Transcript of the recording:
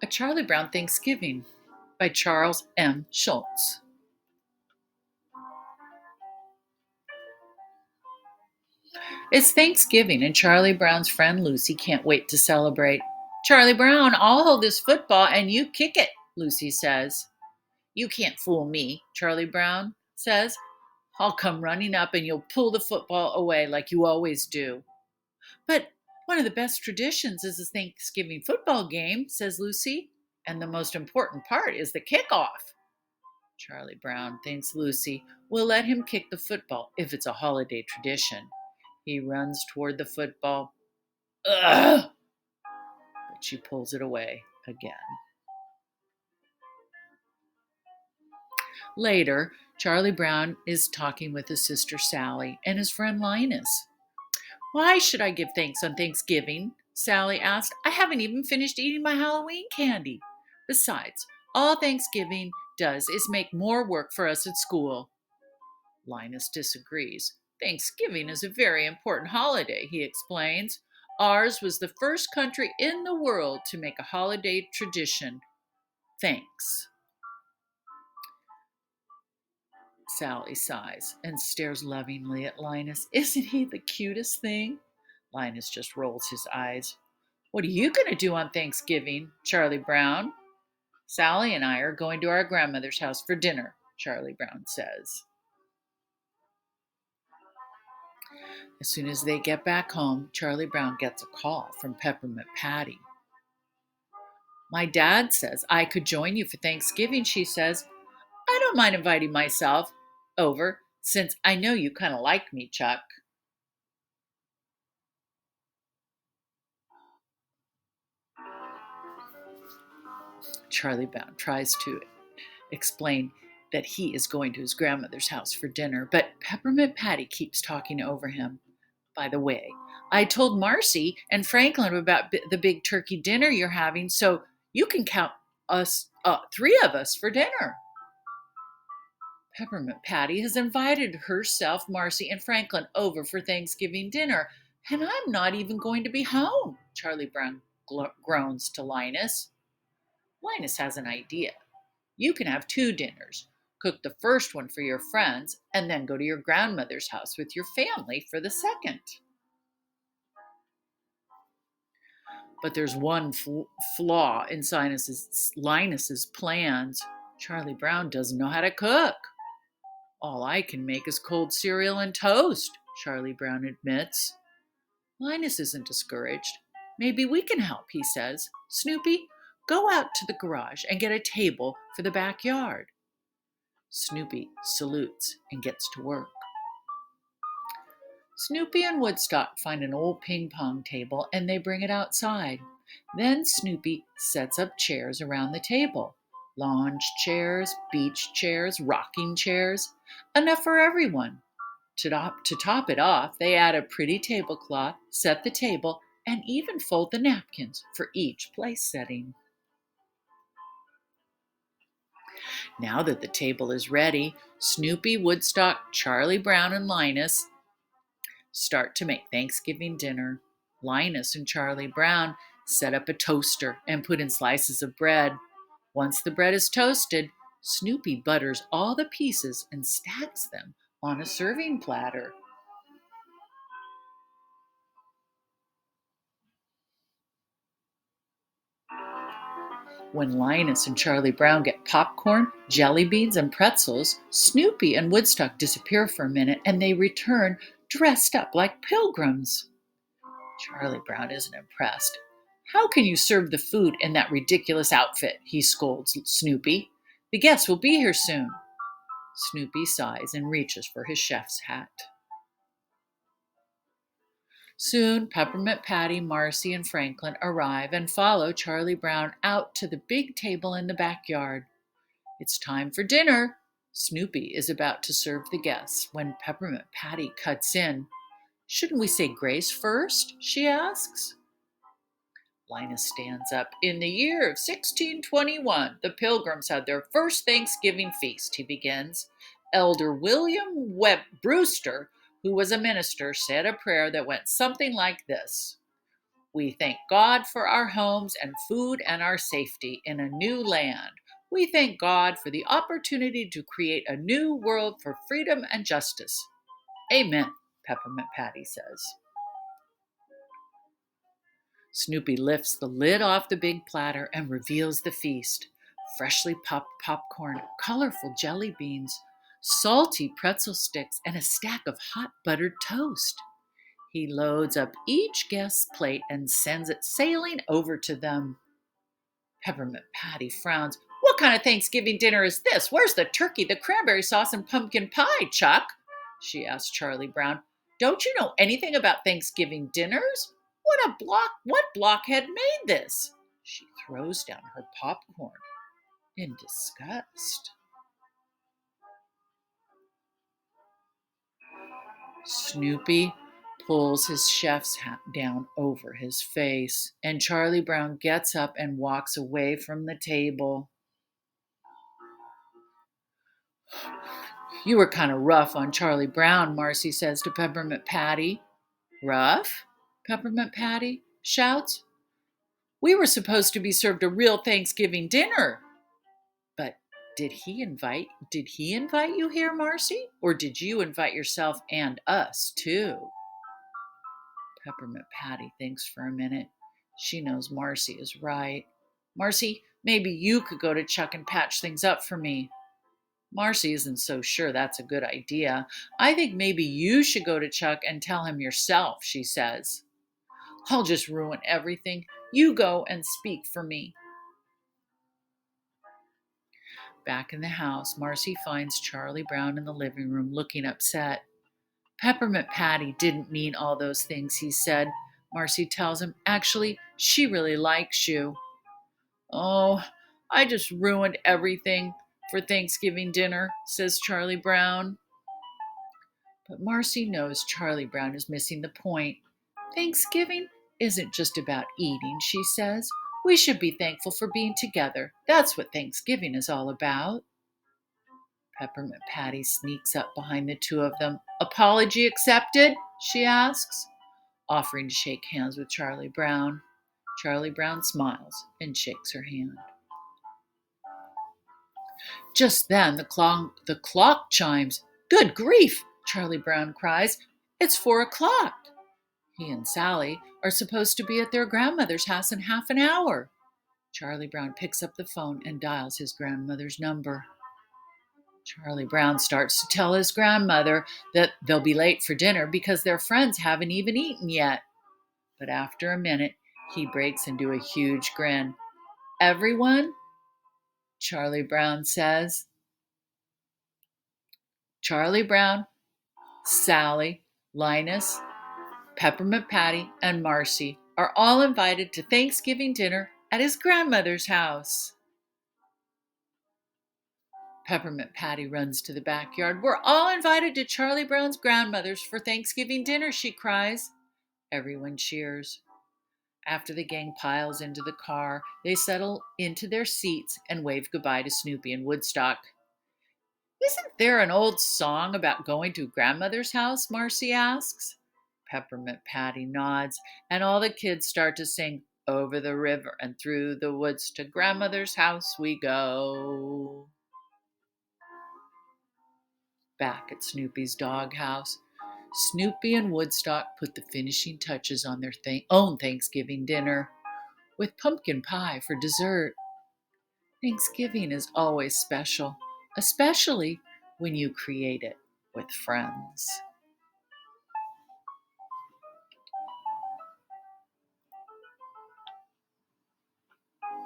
Charlie Brown Thanksgiving by Charles M. Schulz. It's Thanksgiving, and Charlie Brown's friend Lucy can't wait to celebrate. Charlie Brown, I'll hold this football and you kick it, Lucy says. You can't fool me, Charlie Brown says. I'll come running up and you'll pull the football away like you always do. But one of the best traditions is a Thanksgiving football game, says Lucy, and the most important part is the kickoff. Charlie Brown thinks Lucy will let him kick the football if it's a holiday tradition. He runs toward the football. Ugh! But she pulls it away again. Later, Charlie Brown is talking with his sister Sally and his friend Linus. Why should I give thanks on Thanksgiving? Sally asked. I haven't even finished eating my Halloween candy. Besides, all Thanksgiving does is make more work for us at school. Linus disagrees. Thanksgiving is a very important holiday, he explains. Ours was the first country in the world to make a holiday tradition. Thanks. Sally sighs and stares lovingly at Linus. Isn't he the cutest thing? Linus just rolls his eyes. What are you going to do on Thanksgiving, Charlie Brown? Sally and I are going to our grandmother's house for dinner, Charlie Brown says. As soon as they get back home, Charlie Brown gets a call from Peppermint Patty. My dad says I could join you for Thanksgiving, she says. I don't mind inviting myself over since I know you kind of like me, Chuck. Charlie Brown tries to explain that he is going to his grandmother's house for dinner, but Peppermint Patty keeps talking over him. By the way, I told Marcy and Franklin about the big turkey dinner you're having, so you can count us, three of us, for dinner. Peppermint Patty has invited herself, Marcy, and Franklin over for Thanksgiving dinner, and I'm not even going to be home, Charlie Brown groans to Linus. Linus has an idea. You can have two dinners. Cook the first one for your friends, and then go to your grandmother's house with your family for the second. But there's one flaw in Linus's plans. Charlie Brown doesn't know how to cook. All I can make is cold cereal and toast, Charlie Brown admits. Linus isn't discouraged. Maybe we can help, he says. Snoopy, go out to the garage and get a table for the backyard. Snoopy salutes and gets to work. Snoopy and Woodstock find an old ping-pong table and they bring it outside. Then Snoopy sets up chairs around the table. Lounge chairs, beach chairs, rocking chairs. Enough for everyone. To top it off, they add a pretty tablecloth, set the table, and even fold the napkins for each place setting. Now that the table is ready, Snoopy, Woodstock, Charlie Brown, and Linus start to make Thanksgiving dinner. Linus and Charlie Brown set up a toaster and put in slices of bread. Once the bread is toasted, Snoopy butters all the pieces and stacks them on a serving platter. When Linus and Charlie Brown get popcorn, jelly beans, and pretzels, Snoopy and Woodstock disappear for a minute and they return dressed up like pilgrims. Charlie Brown isn't impressed. How can you serve the food in that ridiculous outfit? He scolds Snoopy. The guests will be here soon. Snoopy sighs and reaches for his chef's hat. Soon, Peppermint Patty, Marcy, and Franklin arrive and follow Charlie Brown out to the big table in the backyard. It's time for dinner. Snoopy is about to serve the guests when Peppermint Patty cuts in. Shouldn't we say grace first? She asks. Linus stands up. In the year of 1621, the Pilgrims had their first Thanksgiving feast, he begins. Elder William Webb Brewster, who was a minister, said a prayer that went something like this. We thank God for our homes and food and our safety in a new land. We thank God for the opportunity to create a new world for freedom and justice. Amen, Peppermint Patty says. Snoopy lifts the lid off the big platter and reveals the feast. Freshly popped popcorn, colorful jelly beans, salty pretzel sticks, and a stack of hot buttered toast. He loads up each guest's plate and sends it sailing over to them. Peppermint Patty frowns. What kind of Thanksgiving dinner is this? Where's the turkey, the cranberry sauce, and pumpkin pie, Chuck? She asked Charlie Brown. Don't you know anything about Thanksgiving dinners? What blockhead made this? She throws down her popcorn in disgust. Snoopy pulls his chef's hat down over his face, and Charlie Brown gets up and walks away from the table. You were kind of rough on Charlie Brown, Marcy says to Peppermint Patty. Rough? Peppermint Patty shouts. We were supposed to be served a real Thanksgiving dinner. But did he invite you here, Marcy? Or did you invite yourself and us too? Peppermint Patty thinks for a minute. She knows Marcy is right. Marcy, maybe you could go to Chuck and patch things up for me. Marcy isn't so sure that's a good idea. I think maybe you should go to Chuck and tell him yourself, she says. I'll just ruin everything. You go and speak for me. Back in the house, Marcy finds Charlie Brown in the living room looking upset. Peppermint Patty didn't mean all those things he said, Marcy tells him. Actually, she really likes you. Oh, I just ruined everything for Thanksgiving dinner, says Charlie Brown. But Marcy knows Charlie Brown is missing the point. Thanksgiving isn't just about eating, she says. We should be thankful for being together. That's what Thanksgiving is all about. Peppermint Patty sneaks up behind the two of them. Apology accepted? She asks, offering to shake hands with Charlie Brown. Charlie Brown smiles and shakes her hand. Just then the clock chimes. Good grief, Charlie Brown cries. It's 4:00. He and Sally are supposed to be at their grandmother's house in half an hour. Charlie Brown picks up the phone and dials his grandmother's number. Charlie Brown starts to tell his grandmother that they'll be late for dinner because their friends haven't even eaten yet. But after a minute, he breaks into a huge grin. Everyone, Charlie Brown says. Charlie Brown, Sally, Linus, Peppermint Patty, and Marcy are all invited to Thanksgiving dinner at his grandmother's house. Peppermint Patty runs to the backyard. We're all invited to Charlie Brown's grandmother's for Thanksgiving dinner, she cries. Everyone cheers. After the gang piles into the car, they settle into their seats and wave goodbye to Snoopy and Woodstock. Isn't there an old song about going to grandmother's house? Marcy asks. Peppermint Patty nods, and all the kids start to sing, Over the river and through the woods to grandmother's house we go. Back at Snoopy's doghouse, Snoopy and Woodstock put the finishing touches on their own Thanksgiving dinner, with pumpkin pie for dessert. Thanksgiving is always special, especially when you create it with friends.